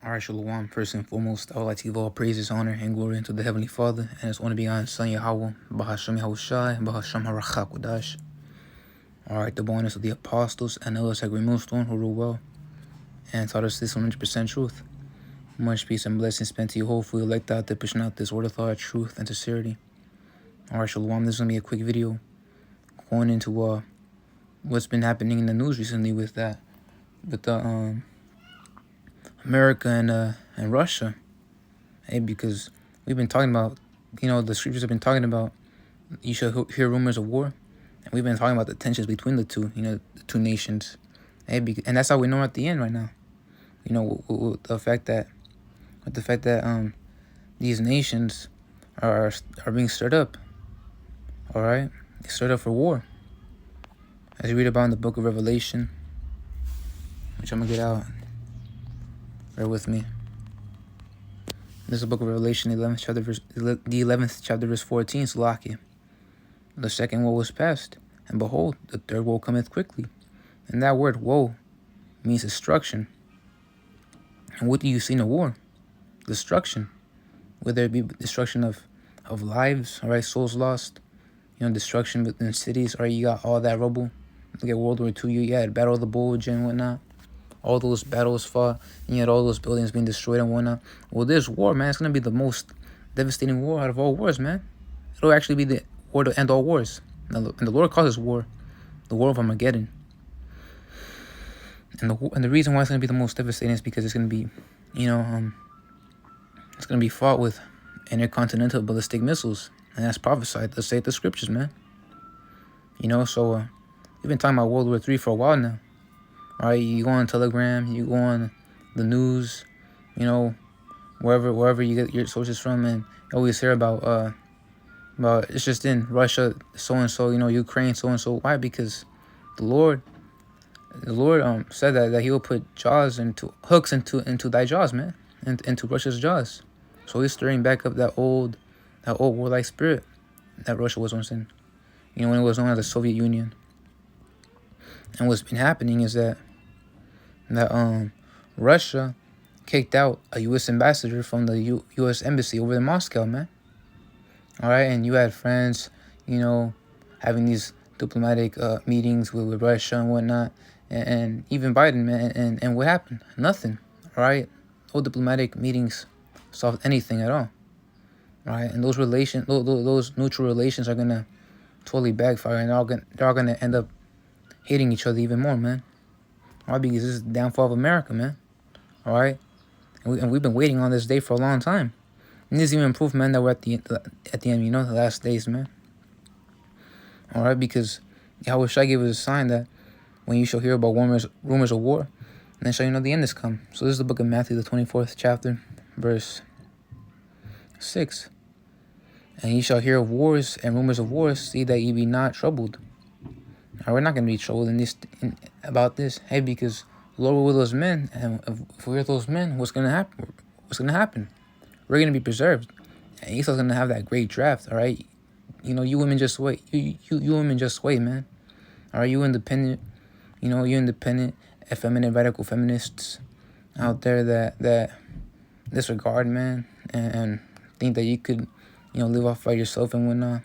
Alright, Shalom. First and foremost, I would like to give all praises, honor, and glory unto the Heavenly Father, and it's only beyond Son Yahweh, Bahashem Yahushai, Bahashem Harachakodash. Alright, the bonus of the apostles and others like Millstone who rule well, and taught us this 100% truth. Much peace and blessings spent to you, hopefully elect out to pushing out this word of thought, truth, and sincerity. Alright, Shalom. This is going to be a quick video going into what's been happening in the news recently with the America and Russia. Hey, because we've been talking about, the scriptures have been talking about you should hear rumors of war, and we've been talking about the tensions between the two, the two nations. Hey, and that's how we know at the end right now. With the fact that these nations are being stirred up. All right, stirred up for war. As you read about in the book of Revelation, which I'm gonna get out. Bear with me. This is the book of Revelation, the 11th chapter, verse 14, Salaki. The second woe was past, and behold, the third woe cometh quickly. And that word woe means destruction. And what do you see in a war? Destruction. Whether it be destruction of lives, all right, souls lost, destruction within cities, all right, you got all that rubble. Look at World War II, you had Battle of the Bulge and whatnot. All those battles fought, and you had all those buildings being destroyed and whatnot. Well, this war, man, it's going to be the most devastating war out of all wars, man. It'll actually be the war to end all wars. And the Lord calls this war the War of Armageddon. And the reason why it's going to be the most devastating is because it's going to be, it's going to be fought with intercontinental ballistic missiles. And that's prophesied. Let's say the scriptures, man. So we've been talking about World War III for a while now. All right, you go on Telegram, you go on the news, wherever you get your sources from, and you always hear about it's just in Russia, so and so, Ukraine, so and so. Why? Because the Lord said that He will put jaws into hooks into thy jaws, man, and into Russia's jaws. So He's stirring back up that old warlike spirit that Russia was once in, when it was known as the Soviet Union. And what's been happening is that Russia kicked out a U.S. ambassador from the U.S. embassy over in Moscow, man. All right, and you had friends, having these diplomatic meetings with Russia and whatnot, and even Biden, man. And what happened? Nothing. All right, no diplomatic meetings solved anything at all. All right, and those neutral relations are gonna totally backfire, and they're all gonna end up hating each other even more, man. Why? Because this is the downfall of America, man. All right, and we've been waiting on this day for a long time. And this is even proof, man, that we're at the end, the last days, man. All right, because Yahushua gave us a sign that when you shall hear about rumors of war, then shall you know the end is come. So this is the book of Matthew, the 24th chapter, verse 6. And ye shall hear of wars and rumors of wars, see that ye be not troubled. We're not going to be troubled about this. Hey, because the Lord will with those men, and if we're those men, what's going to happen? We're going to be preserved. And Esau's going to have that great draft, all right? You women just wait. You women just wait, man. All right, you independent, effeminate, radical feminists out there that disregard, man, and think that you could, live off by yourself and whatnot.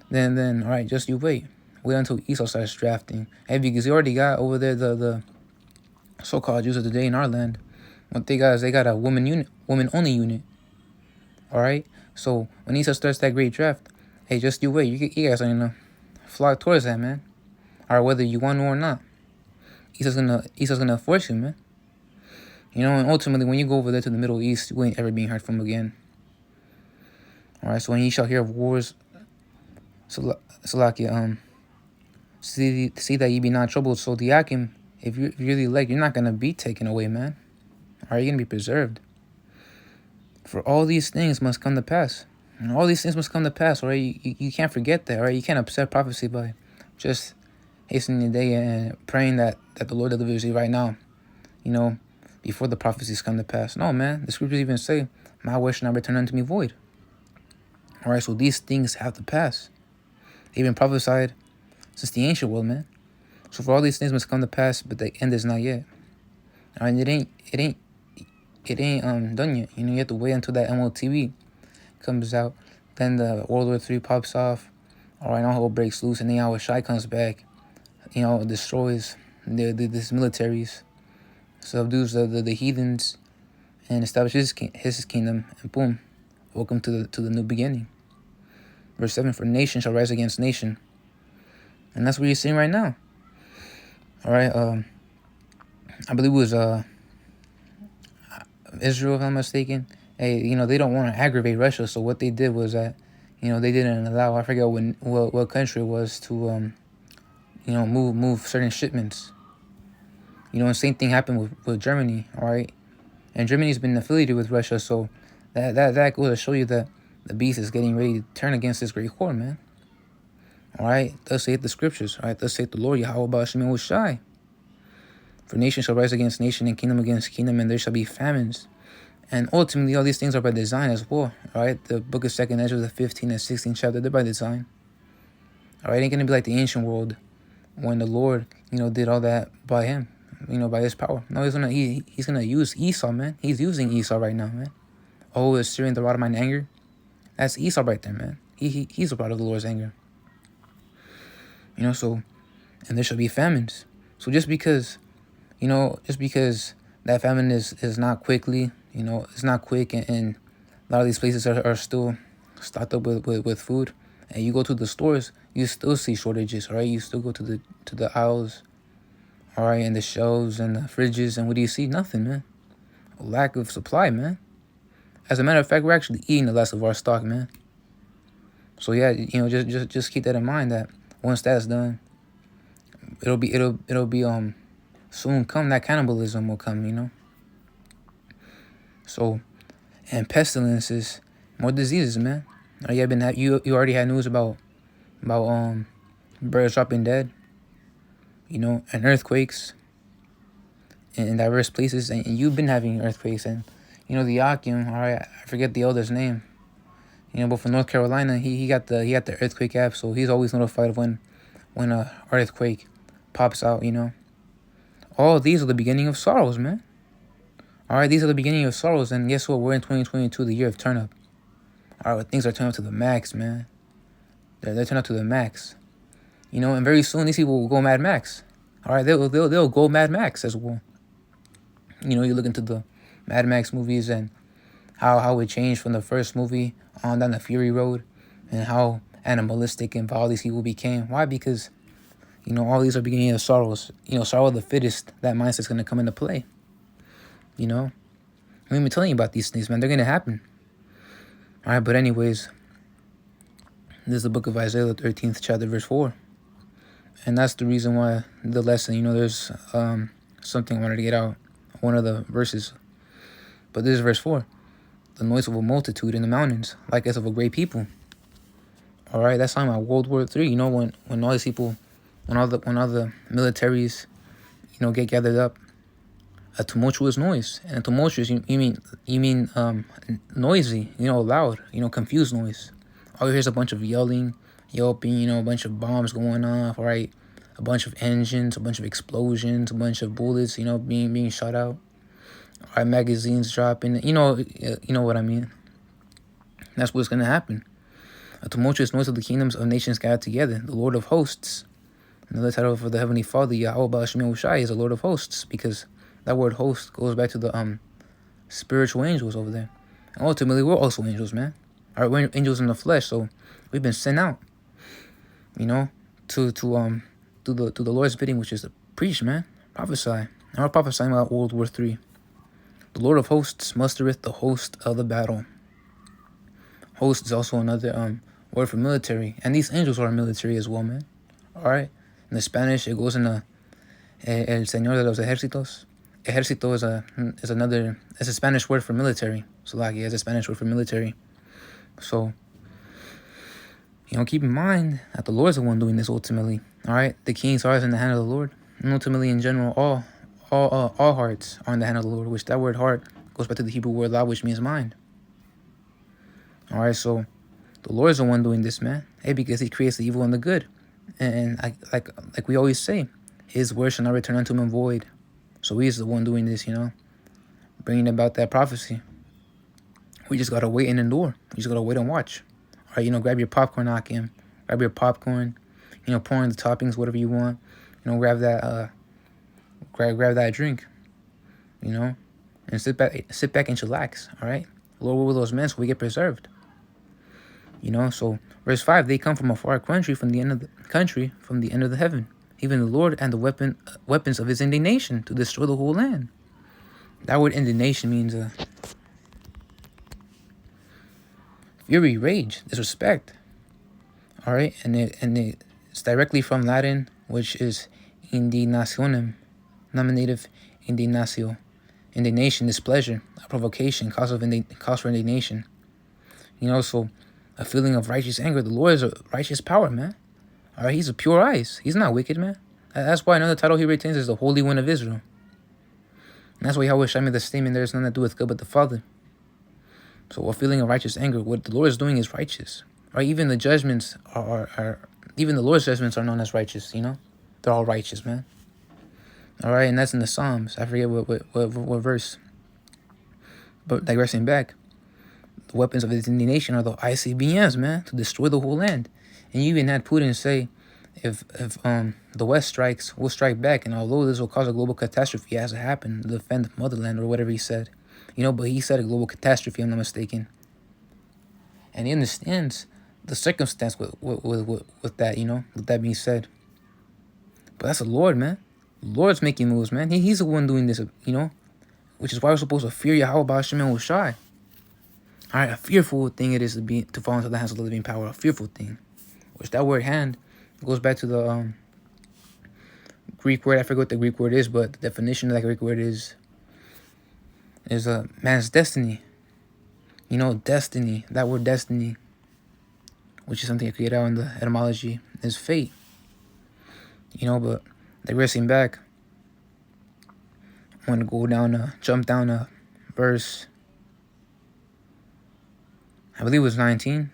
Then, all right, just you wait. Wait until Esau starts drafting. Hey, because he already got over there the so-called Jews of the day in our land. What they got is they got a woman-only unit. All right? So when Esau starts that great draft, hey, just you wait. You guys are going to flock towards that, man. Or whether you want to or not. Esau's gonna force you, man. And ultimately, when you go over there to the Middle East, you ain't ever being heard from again. All right? So when you shall hear of wars, Salakia, see that ye be not troubled. So the Yakim, if you're the elect, you're not going to be taken away, man. Are you going to be preserved? For all these things must come to pass. And all these things must come to pass, all right? You can't forget that, all right? You can't upset prophecy by just hastening the day and praying that the Lord delivers you right now, before the prophecies come to pass. No, man. The scriptures even say, my word shall not return unto me void. All right, so these things have to pass. They've been prophesied since the ancient world, man. So for all these things must come to pass, but the end is not yet. All right, it ain't it ain't done yet. You have to wait until that MOTV comes out. Then the World War III pops off. All right, now hell breaks loose, and then Yahweh Shai comes back. Destroys these militaries, subdues the heathens, and establishes his kingdom. And boom, welcome to the new beginning. Verse 7: For nation shall rise against nation, and that's what you're seeing right now. All right, I believe it was Israel, if I'm not mistaken. Hey, they don't want to aggravate Russia, so what they did was that, they didn't allow, I forget what country it was, to move certain shipments. And same thing happened with Germany, all right? And Germany's been affiliated with Russia, so that goes to show you that the beast is getting ready to turn against this great horde, man. All right? Thus saith the scriptures, all right? Thus saith the Lord, Yahweh Ba'ashim will shy. For nation shall rise against nation, and kingdom against kingdom, and there shall be famines. And ultimately, all these things are by design as well, all right? The book of 2nd Ezra, the 15th and 16th chapter, they're by design. All right? It ain't going to be like the ancient world when the Lord, did all that by him, by his power. No, he's gonna use Esau, man. He's using Esau right now, man. Oh, is stirring the rod of mine anger? That's Esau right there, man. He's a rod of the Lord's anger. So, and there shall be famines. So just because that famine is not quickly, it's not quick, and a lot of these places are still stocked up with food, and you go to the stores, you still see shortages, all right? You still go to the aisles, all right, and the shelves and the fridges, and what do you see? Nothing, man. A lack of supply, man. As a matter of fact, we're actually eating the less of our stock, man. So yeah, just keep that in mind, that once that's done, it'll be soon come, that cannibalism will come, So, and pestilences, more diseases, man. You already had news about birds dropping dead, and earthquakes in diverse places, and you've been having earthquakes, and the Akim, all right, I forget the elder's name, but from North Carolina, he got the earthquake app, so he's always notified of when a earthquake pops out. All these are the beginning of sorrows, man. All right, these are the beginning of sorrows, and guess what? We're in 2022, the year of turn up. All right, things are turning up to the max, man. They're turning up to the max. And very soon these people will go Mad Max. All right, they'll go Mad Max as well. You look into the Mad Max movies and how it changed from the first movie on down the Fury Road, and how animalistic and vile these people became. Why? Because all these are beginning of sorrows. Sorrow of the fittest. That mindset's gonna come into play. I'm even telling you about these things, man. They're gonna happen. All right, but anyways, this is the book of Isaiah, the 13th chapter, verse 4. And that's the reason why the lesson, there's something I wanted to get out, one of the verses. But this is verse 4. The noise of a multitude in the mountains, like as of a great people. All right, that's talking about World War III. When all these people, when all the militaries, get gathered up, a tumultuous noise. And tumultuous, you mean noisy, loud, confused noise. All you hear is a bunch of yelling, yelping, a bunch of bombs going off, right? A bunch of engines, a bunch of explosions, a bunch of bullets, being shot out. All right, magazines dropping, you know what I mean. That's what's gonna happen. A tumultuous noise of the kingdoms of nations gathered together. The Lord of hosts. Another title for the Heavenly Father, Yahweh Ba'ashim Ushai, is the Lord of hosts, because that word host goes back to the spiritual angels over there. And ultimately, we're also angels, man. All right, we're angels in the flesh, so we've been sent out, to the Lord's bidding, which is to preach, man, prophesy. And we're prophesying about World War III. The Lord of hosts mustereth the host of the battle. Host is also another word for military, and these angels are military as well, man. All right, in the Spanish, it goes in el Señor de los Ejércitos. Ejército is a Spanish word for military. So like, it's a Spanish word for military. So, keep in mind that the Lord's the one doing this ultimately. All right, the king's heart is in the hand of the Lord, and ultimately, in general, all hearts are in the hand of the Lord. Which that word "heart" goes back to the Hebrew word "la," which means mind. All right, so the Lord is the one doing this, man. Hey, because He creates the evil and the good, and like we always say, His word shall not return unto Him void. So He's the one doing this, bringing about that prophecy. We just gotta wait and endure. We just gotta wait and watch. All right, grab your popcorn, Akim. Grab your popcorn. Pour in the toppings, whatever you want. Grab that grab that drink. And sit back and chillax. All right. Lord will those men so we get preserved. So verse 5, they come from a far country, from the end of the heaven, even the Lord and the weapons of his indignation to destroy the whole land. That word indignation means fury, rage, disrespect. All right, and it's directly from Latin, which is indignationem, nominative indignatio. Indignation, displeasure, a provocation, cause for indignation. So a feeling of righteous anger. The Lord is a righteous power, man. All right, he's a pure eyes. He's not wicked, man. That's why another title he retains is the Holy One of Israel. And that's why Yahweh Shai made the statement, there is none that doeth good but the Father. So a feeling of righteous anger. What the Lord is doing is righteous. Right? Even the judgments even the Lord's judgments are known as righteous, They're all righteous, man. All right, and that's in the Psalms. I forget what verse. But digressing back, the weapons of his indignation are the ICBMs, man, to destroy the whole land. And you even had Putin say, if the West strikes, we'll strike back. And although this will cause a global catastrophe, it has to happen to defend the motherland or whatever he said. But he said a global catastrophe, I'm not mistaken. And he understands the circumstance with that, with that being said. But that's the Lord, man. The Lord's making moves, man. He's the one doing this, which is why we're supposed to fear Yahweh Ba'ashem and Hushai. All right, a fearful thing it is to fall into the hands of the living power. A fearful thing. Which that word hand goes back to the Greek word. I forget what the Greek word is, but the definition of that Greek word is a man's destiny. Destiny. That word destiny, which is something I create out in the etymology, is fate. But digressing back, I want to jump down to verse, I believe it was 19,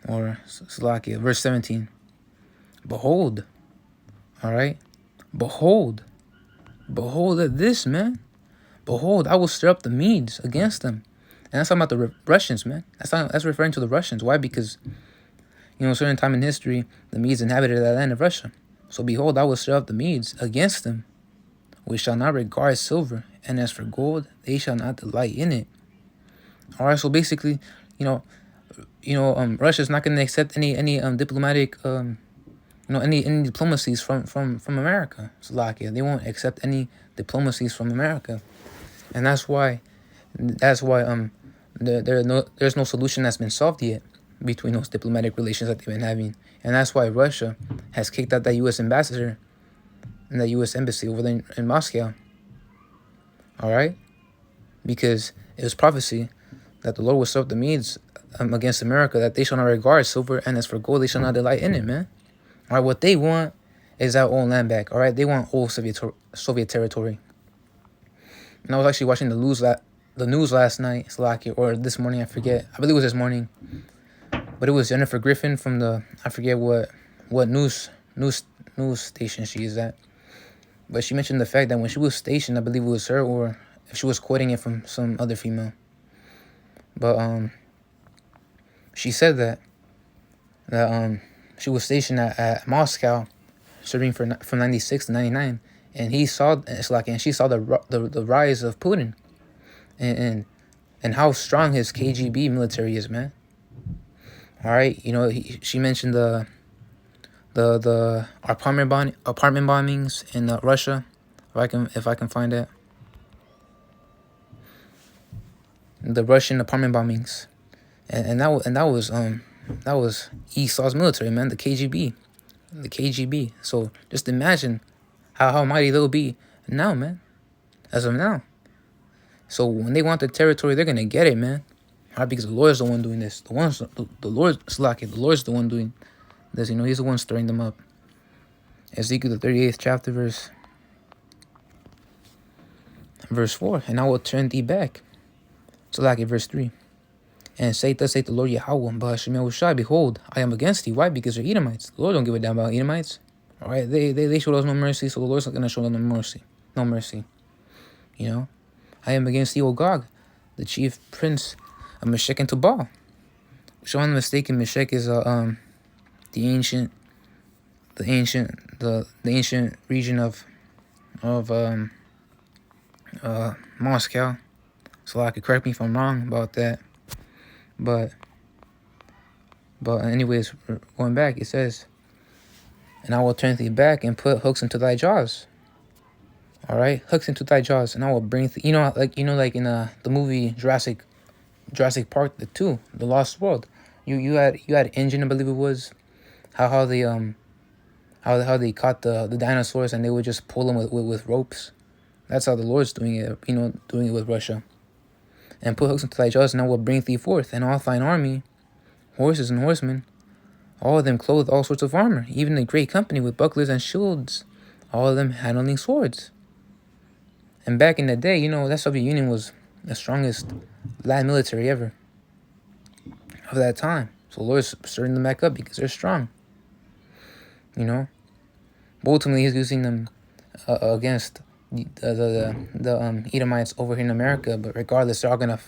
or Salakia, verse 17. Behold, all right, behold at this, man. Behold, I will stir up the Medes against them. And that's talking about the Russians, man. That's referring to the Russians. Why? Because, a certain time in history, the Medes inhabited that land of Russia. So behold, I will stir up the Medes against them, which shall not regard silver, and as for gold, they shall not delight in it. All right, so basically, Russia's not going to accept any diplomatic, any diplomacies from America. Slovakia, they won't accept any diplomacies from America, and that's why there's no solution that's been solved yet between those diplomatic relations that they've been having. And that's why Russia has kicked out that U.S. ambassador and that U.S. embassy over there in Moscow. All right? Because it was prophecy that the Lord will serve the Medes against America, that they shall not regard silver, and as for gold, they shall not delight in it, man. All right? What they want is our own land back. All right? They want old Soviet territory. And I was actually watching the news last night, Slovakia, or this morning, I forget. I believe it was this morning. But it was Jennifer Griffin from I forget what news station she is at. But she mentioned the fact that when she was stationed, I believe it was her, or if she was quoting it from some other female. But she said that she was stationed at Moscow, serving from 96 to 99, and she saw the rise of Putin, and how strong his KGB military is, man. All right, she mentioned the apartment bombings in Russia, if I can find it. The Russian apartment bombings, and that was Esau's military, man. The KGB. So just imagine how mighty they'll be now, man. As of now. So when they want the territory, they're gonna get it, man. Right, because the Lord's the one doing this. The Lord's the one doing this. He's the one stirring them up. Ezekiel, the 38th chapter, verse 4. And I will turn thee back. Verse 3. And say, thus saith the Lord Yahweh, Ba'ashem Yahushai, behold, I am against thee. Why? Because they're Edomites. The Lord don't give a damn about Edomites. All right, they showed us no mercy, so the Lord's not gonna show them no mercy. I am against thee, O Gog, the chief prince of Meshech and Tubal. Which, if I'm not mistaken, Meshech is the ancient the ancient region of Moscow. So I could correct me if I'm wrong about that. But anyways, going back, it says, and I will turn thee back and put hooks into thy jaws. All right, hooks into thy jaws, and I will bring like in the movie Jurassic Park, the 2, The Lost World. You had Engine, I believe it was, how they how they caught the dinosaurs, and they would just pull them with ropes. That's how the Lord's doing it, doing it with Russia. And put hooks into thy jaws, and I will bring thee forth, and all thine army, horses and horsemen, all of them clothed all sorts of armor, even a great company with bucklers and shields, all of them handling swords. And back in the day, that Soviet Union was the strongest land military ever of that time. So the Lord's stirring them back up because they're strong. But ultimately, He's using them against the Edomites over here in America. But regardless, they're all gonna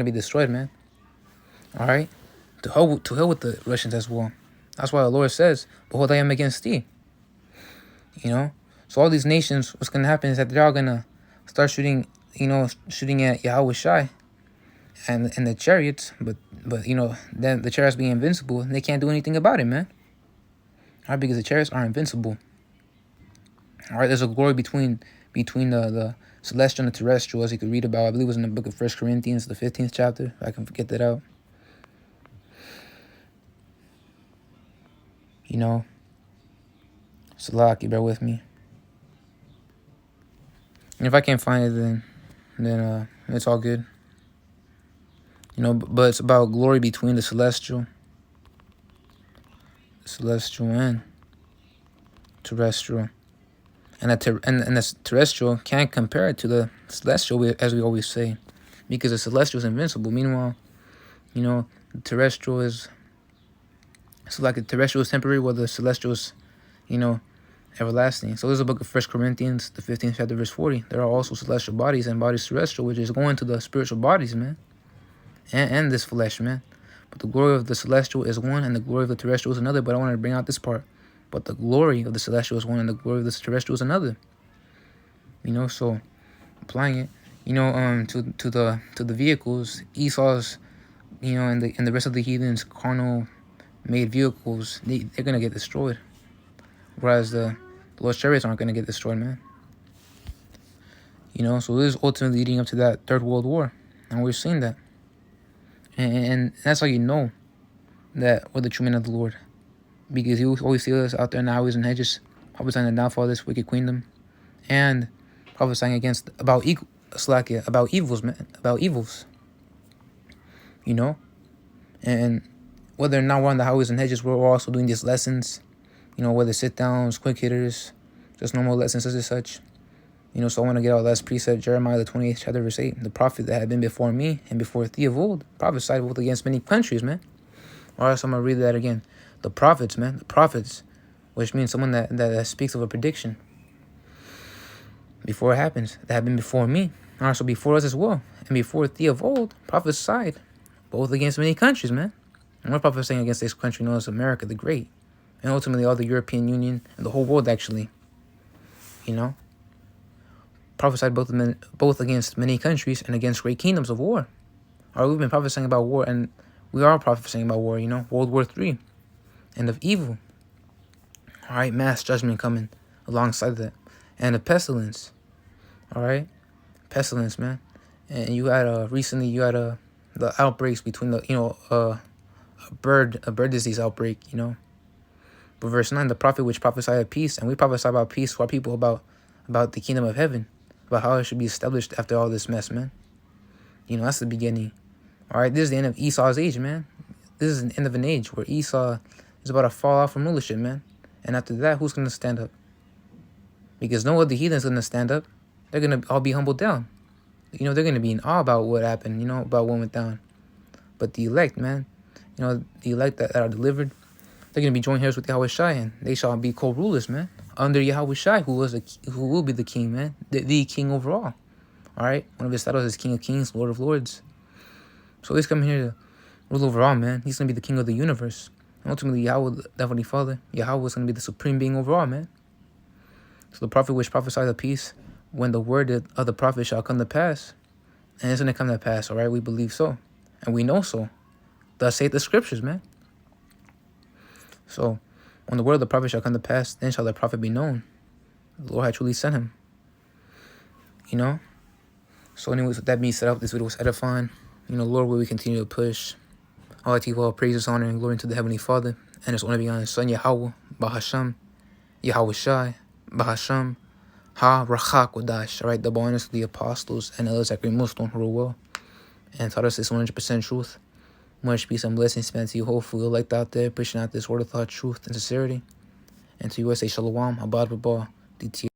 be destroyed, man. All right, to hell with the Russians as well. That's why the Lord says, "Behold, I am against thee." So all these nations, what's gonna happen is that they're all gonna start shooting at Yahweh Shai and the chariots, but then the chariots being invincible, and they can't do anything about it, man. All right, because the chariots are invincible. All right, there's a glory between the celestial and the terrestrial, as you could read about. I believe it was in the book of 1 Corinthians, the 15th chapter. If I can get that out. Salaki, bear with me. And if I can't find it, then it's all good. But it's about glory between the celestial and terrestrial. And the terrestrial can't compare it to the celestial, as we always say, because the celestial is invincible. Meanwhile, the terrestrial is, so like the terrestrial is temporary, while the celestial is, everlasting. So there's a book of 1 Corinthians, the 15th chapter, verse 40. There are also celestial bodies and bodies terrestrial, which is going to the spiritual bodies, man, and this flesh, man. But the glory of the celestial is one, and the glory of the terrestrial is another. But I want to bring out this part. But the glory of the celestial is one, and the glory of the terrestrial is another. So applying it, to the vehicles, Esau's, and the rest of the heathens' carnal made vehicles, they're gonna get destroyed. Whereas the Lord's chariots aren't gonna get destroyed, man. So this is ultimately leading up to that Third World War, and we're seeing that. And that's how you know that we're the true men of the Lord. Because He always sees us out there in the highways and hedges, prophesying the downfall of this wicked queendom, and prophesying about evils, man, about evils. And whether or not we're on the highways and hedges, we're also doing these lessons, whether sit downs, quick hitters, just normal lessons such and such. So I want to get our last precept, Jeremiah the 28th chapter, verse 8. The prophet that had been before me and before thee of old prophesied both against many countries, man. All right, so I'm going to read that again. The prophets, man, the prophets, which means someone that speaks of a prediction before it happens, that have been before me, and also before us as well, and before thee of old, prophesied both against many countries, man. And we're prophesying against this country known as America the Great, and ultimately all the European Union and the whole world, actually. Prophesied both against many countries and against great kingdoms of war. All right, we've been prophesying about war, and we are prophesying about war, World War III. And of evil. All right, mass judgment coming alongside that. And a pestilence. All right, pestilence, man. And you had recently the outbreaks between a bird disease outbreak, But verse 9, the prophet which prophesied of peace, and we prophesy about peace to our people, about the kingdom of heaven, about how it should be established after all this mess, man. That's the beginning. All right, this is the end of Esau's age, man. This is the end of an age where Esau is about to fall off from rulership, man. And after that, who's going to stand up? Because no other heathen's going to stand up. They're going to all be humbled down. They're going to be in awe about what happened, about what went down. But the elect, man, the elect that are delivered, they're going to be joint heirs with Yahweh Shai, and they shall be co-rulers, man, under Yahweh Shai, who will be the king, man, the king overall. All right, one of his titles is King of Kings, Lord of Lords. So he's coming here to rule over all, man. He's gonna be the king of the universe. And ultimately, Yahweh, the Heavenly Father, Yahweh is gonna be the supreme being over all, man. So the prophet which prophesied of peace, when the word of the prophet shall come to pass, and it's gonna come to pass, all right? We believe so, and we know so. Thus saith the scriptures, man. So when the word of the prophet shall come to pass, then shall the prophet be known. The Lord had truly sent him. You know? So anyways, with that being said, I hope this video was edifying. You know, Lord, will we continue to push all that all praises, honor, and glory to the Heavenly Father, and His only begotten Son, Yahweh, Bahasham, Yahweh Shai, Bahasham, Ha Rachak Wadash, right? Double honors to the apostles and others that great Muslim who rule well and taught us this 100% truth. Much peace and blessings, man, to you hopefully elect out there, pushing out this word of thought, truth, and sincerity. And to you, I say Shalom, Abad Rabah, DT.